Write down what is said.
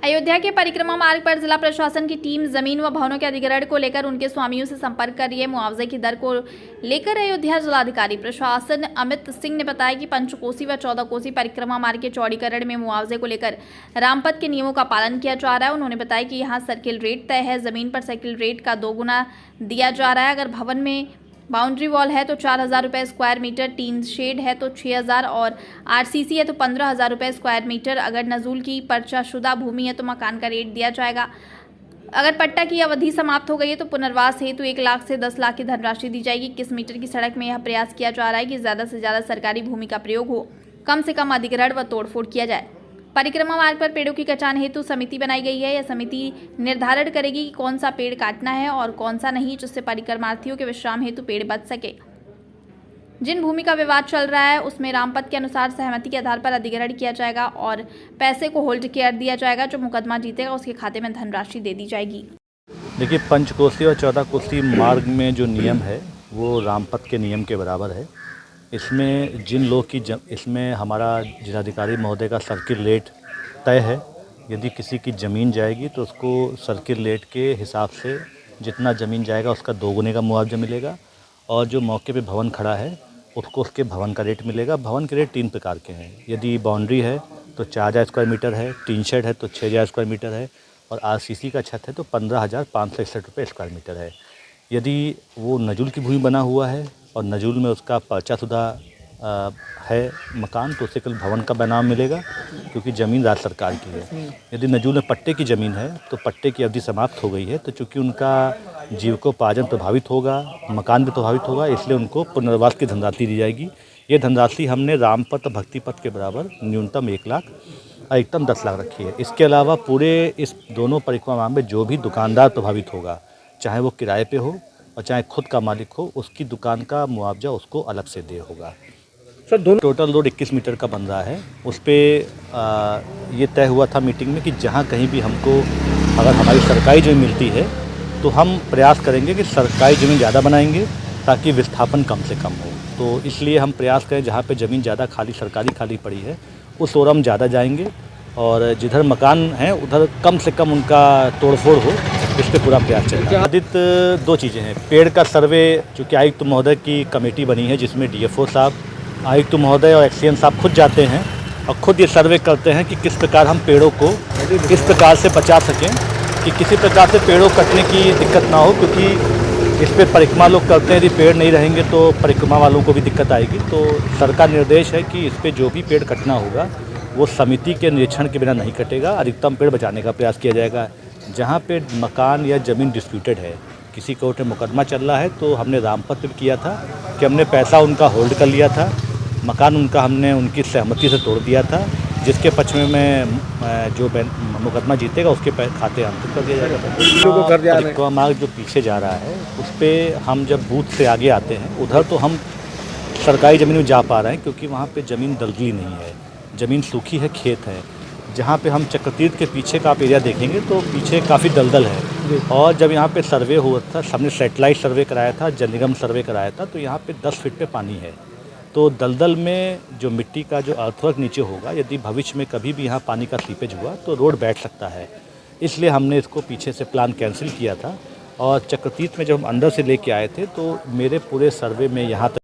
अयोध्या के परिक्रमा मार्ग पर जिला प्रशासन की टीम जमीन व भवनों के अधिग्रहण को लेकर उनके स्वामियों से संपर्क कर रही है। मुआवजे की दर को लेकर अयोध्या जिलाधिकारी प्रशासन अमित सिंह ने बताया कि पंचकोसी व 14 कोसी परिक्रमा मार्ग के चौड़ीकरण में मुआवजे को लेकर रामपथ के नियमों का पालन किया जा रहा है। उन्होंने बताया कि यहाँ सर्किल रेट तय है, जमीन पर सर्किल रेट का 2 गुना दिया जा रहा है। अगर भवन में बाउंड्री वॉल है तो 4,000 रुपये स्क्वायर मीटर, टीन शेड है तो 6,000 और आरसीसी है तो 15,000 रुपये स्क्वायर मीटर। अगर नजूल की पर्चाशुदा भूमि है तो मकान का रेट दिया जाएगा। अगर पट्टा की अवधि समाप्त हो गई है तो पुनर्वास हेतु 1 लाख से 10 लाख की धनराशि दी जाएगी। 21 मीटर की सड़क में यह प्रयास किया जा रहा है कि ज़्यादा से ज़्यादा सरकारी भूमि का प्रयोग हो, कम से कम अधिग्रहण व तोड़फोड़ किया जाए। परिक्रमा मार्ग पर पेड़ों की कटान हेतु समिति बनाई गई है। यह समिति निर्धारण करेगी कि कौन सा पेड़ काटना है और कौन सा नहीं, जिससे परिक्रमार्थियों के विश्राम हेतु पेड़ बच सके। जिन भूमि का विवाद चल रहा है उसमें रामपथ के अनुसार सहमति के आधार पर अधिग्रहण किया जाएगा और पैसे को होल्ड कर दिया जाएगा। जो मुकदमा जीतेगा उसके खाते में धनराशि दे दी जाएगी। देखिए, पंचकोसी और 14 कोसी मार्ग में जो नियम है वो रामपथ के नियम के बराबर है। इसमें जिन लोग की इसमें हमारा जिलाधिकारी महोदय का सर्किल रेट तय है। यदि किसी की ज़मीन जाएगी तो उसको सर्किल रेट के हिसाब से जितना ज़मीन जाएगा उसका 2 गुने का मुआवजा मिलेगा, और जो मौके पे भवन खड़ा है उसको उसके भवन का रेट मिलेगा। भवन के रेट 3 प्रकार के हैं। यदि बाउंड्री है तो 4,000 स्क्वायर मीटर है, टीन शेड है तो 6,000 स्क्वायर मीटर है, और आरसीसी का छत है तो 15,561 रुपये स्क्वायर मीटर है। यदि वो नजूल की भूमि बना हुआ है और नजूल में उसका पर्चाशुदा है मकान, तो उसे केवल भवन का बनाम मिलेगा, क्योंकि ज़मीन राज्य सरकार की है। यदि नजूल में पट्टे की ज़मीन है तो पट्टे की अवधि समाप्त हो गई है, तो चूँकि उनका जीविकोपार्जन प्रभावित होगा, मकान भी प्रभावित होगा, इसलिए उनको पुनर्वास की धनराशि दी जाएगी। ये धनराशि हमने रामपथ और भक्तिपथ के बराबर न्यूनतम 1 लाख, अधिकतम 10 लाख रखी है। इसके अलावा पूरे इस दोनों परिक्रमा में जो भी दुकानदार प्रभावित होगा, चाहे वो किराए पे हो और चाहे खुद का मालिक हो, उसकी दुकान का मुआवजा उसको अलग से दे होगा। सर, दोनों टोटल रोड 21 मीटर का बन रहा है। उस पर ये तय हुआ था मीटिंग में कि जहाँ कहीं भी हमको अगर हमारी सरकारी ज़मीन मिलती है तो हम प्रयास करेंगे कि सरकारी ज़मीन ज़्यादा बनाएंगे ताकि विस्थापन कम से कम हो। तो इसलिए हम प्रयास करें जहाँ पे ज़मीन ज़्यादा सरकारी खाली पड़ी है उस ओर हम ज़्यादा जाएंगे, और जिधर मकान हैं उधर कम से कम उनका तोड़फोड़ हो, इस पर पूरा प्रयास चलेगा। आदित 2 चीज़ें हैं। पेड़ का सर्वे, चूँकि आयुक्त महोदय की कमेटी बनी है जिसमें डीएफओ साहब, आयुक्त महोदय और एक्सीएन साहब खुद जाते हैं और खुद ये सर्वे करते हैं कि किस प्रकार हम पेड़ों को इस प्रकार से बचा सकें कि किसी प्रकार से पेड़ों कटने की दिक्कत ना हो, क्योंकि इस पर परिक्रमा लोग करते हैं। यदि पेड़ नहीं रहेंगे तो परिक्रमा वालों को भी दिक्कत आएगी। तो सरकार निर्देश है कि इस पर जो भी पेड़ कटना होगा वो समिति के निरीक्षण के बिना नहीं कटेगा, अधिकतम पेड़ बचाने का प्रयास किया जाएगा। जहाँ पे मकान या ज़मीन डिस्प्यूटेड है, किसी कोर्ट में मुकदमा चल रहा है, तो हमने रामपथ पे किया था कि हमने पैसा उनका होल्ड कर लिया था, मकान उनका हमने उनकी सहमति से तोड़ दिया था, जिसके पक्ष में मैं जो मुकदमा जीतेगा उसके खाते अंकित कर दिया जाएगा। परिक्रमा मार्ग जो पीछे जा रहा है उस पर हम जब बूथ से आगे आते हैं उधर तो हम सरकारी ज़मीन में जा पा रहे हैं, क्योंकि वहाँ पे ज़मीन दलदली नहीं है, ज़मीन सूखी है, खेत है। जहाँ पे हम चक्रतीर्थ के पीछे का आप एरिया देखेंगे तो पीछे काफ़ी दलदल है। और जब यहाँ पे सर्वे हुआ था, हमने सैटेलाइट सर्वे कराया था, जल निगम सर्वे कराया था, तो यहाँ पे 10 फीट पे पानी है। तो दलदल में जो मिट्टी का जो अर्थवर्क नीचे होगा, यदि भविष्य में कभी भी यहाँ पानी का सीपेज हुआ तो रोड बैठ सकता है। इसलिए हमने इसको पीछे से प्लान कैंसिल किया था। और चक्रतीर्थ में जब हम अंदर से लेके आए थे तो मेरे पूरे सर्वे में यहाँ तक